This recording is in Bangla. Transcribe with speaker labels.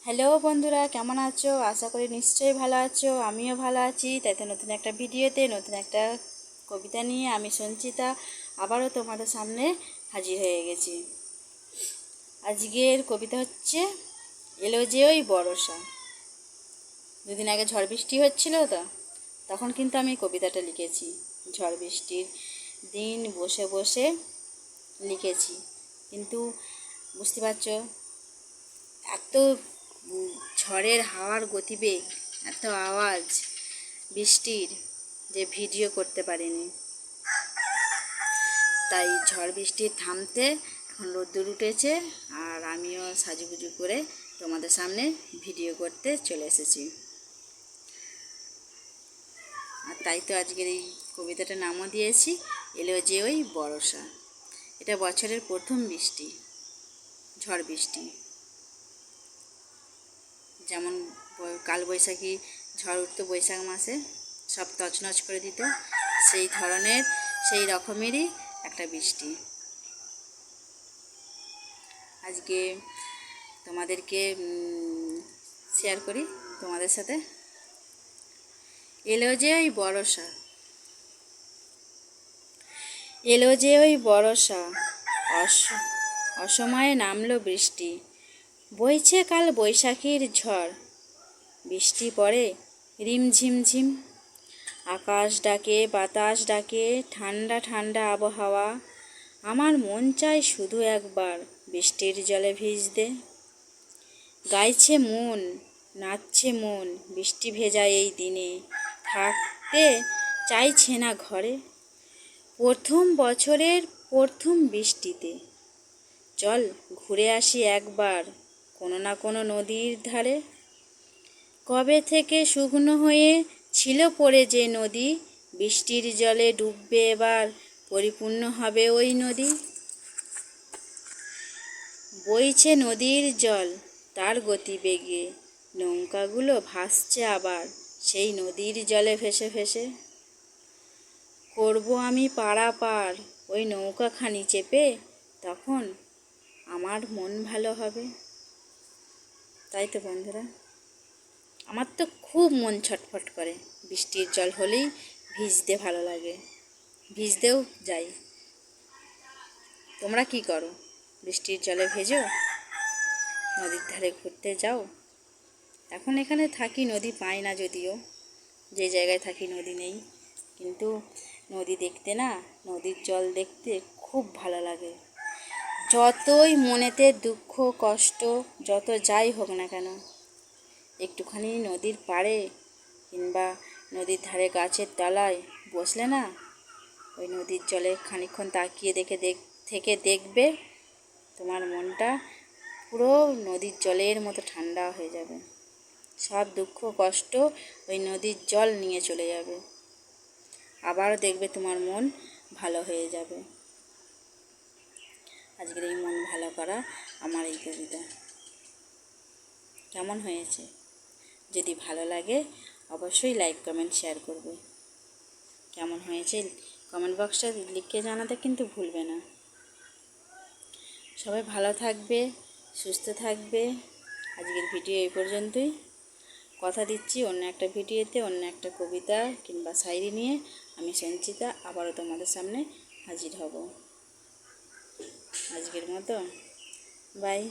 Speaker 1: হ্যালো বন্ধুরা, কেমন আছো? আশা করি নিশ্চয়ই ভালো আছো। আমিও ভালো আছি। তাই তো নতুন একটা ভিডিওতে নতুন একটা কবিতা নিয়ে আমি সঞ্চিতা আবারও তোমাদের সামনে হাজির হয়ে গেছি। আজকের কবিতা হচ্ছে এলো যে ওই বর্ষা। দুদিন আগে ঝড় বৃষ্টি হচ্ছিল, তো তখন কিন্তু আমি কবিতাটা লিখেছি। ঝড় বৃষ্টির দিন বসে বসে লিখেছি, কিন্তু বুঝতে পারছো এত ঝড়ের হাওয়ার গতিবেগ, এত আওয়াজ বৃষ্টির, যে ভিডিও করতে পারিনি। তাই ঝড় বৃষ্টি থামতে এখন রোদ্দুর উঠেছে, আর আমিও সাজুগুজু করে তোমাদের সামনে ভিডিও করতে চলে এসেছি। আর তাই তো আজকের এই কবিতাটার নামও দিয়েছি এলো যে ওই বর্ষা। এটা বছরের প্রথম বৃষ্টি, ঝড় বৃষ্টি। যেমন কালবৈশাখী ঝড় উঠতো বৈশাখ মাসে, সব তছনছ করে দিত, সেই ধরনের সেই রকমেরই একটা বৃষ্টি। আজকে তোমাদেরকে শেয়ার করি তোমাদের সাথে। এলো যে ওই বর্ষা, এলো যে ওই বর্ষা, অসময়ে নামলো বৃষ্টি, বইছে কাল বৈশাখীর ঝড়, বৃষ্টি পড়ে রিমঝিমঝিম, আকাশ ডাকে বাতাস ডাকে, ঠান্ডা ঠান্ডা আবহাওয়া, আমার মন চায় শুধু একবার বৃষ্টির জলে ভিজতে। গাইছে মন, নাচছে মন, বৃষ্টি ভেজা এই দিনে, থাকতে চাইছে না ঘরে। প্রথম বছরের প্রথম বৃষ্টিতে চল ঘুরে আসি একবার কোনো না কোনো নদীর ধারে। কবে থেকে শুকনো হয়ে ছিল পড়ে যে নদী, বৃষ্টির জলে ডুববে এবার, পরিপূর্ণ হবে ওই নদী। বইছে নদীর জল তার গতিবেগে, নৌকাগুলো ভাসছে আবার সেই নদীর জলে ভেসে ভেসে। করব আমি পারাপার ওই নৌকাখানি চেপে, তখন আমার মন ভালো হবে। তাই তো বন্ধুরা, আমার তো খুব মন ছটফট করে, বৃষ্টির জল হলেই ভিজতে ভালো লাগে, ভিজতেও যাই। তোমরা কি করো? বৃষ্টির জলে ভেজো? নদীর ধারে ঘুরতে যাও? এখন এখানে থাকি, নদী পাই না, যদিও যে জায়গায় থাকি নদী নেই, কিন্তু নদী দেখতে না, নদীর জল দেখতে খুব ভালো লাগে। যতই মনেতে দুঃখ কষ্ট যত যাই হোক না কেন, একটুখানি নদীর পাড়ে কিংবা নদীর ধারে গাছের তলায় বসলে না, ওই নদীর জলে খানিকক্ষণ তাকিয়ে থেকে দেখবে, তোমার মনটা পুরো নদীর জলের মতো ঠান্ডা হয়ে যাবে। সব দুঃখ কষ্ট ওই নদীর জল নিয়ে চলে যাবে, আবার দেখবে তোমার মন ভালো হয়ে যাবে। আজকের এই মন ভালো করা আমার এই কবিতা কেমন হয়েছে? যদি ভালো লাগে অবশ্যই লাইক কমেন্ট শেয়ার করবে। কেমন হয়েছে কমেন্ট বক্সে লিখে জানাতে কিন্তু ভুলবে না। সবাই ভালো থাকবে, সুস্থ থাকবে। আজকের ভিডিও এই পর্যন্তই। কথা দিচ্ছি অন্য একটা ভিডিওতে অন্য একটা কবিতা কিংবা শায়রি নিয়ে আমি সঞ্চিতা আবারও তোমাদের সামনে হাজির হব। আজকের মতো বাই।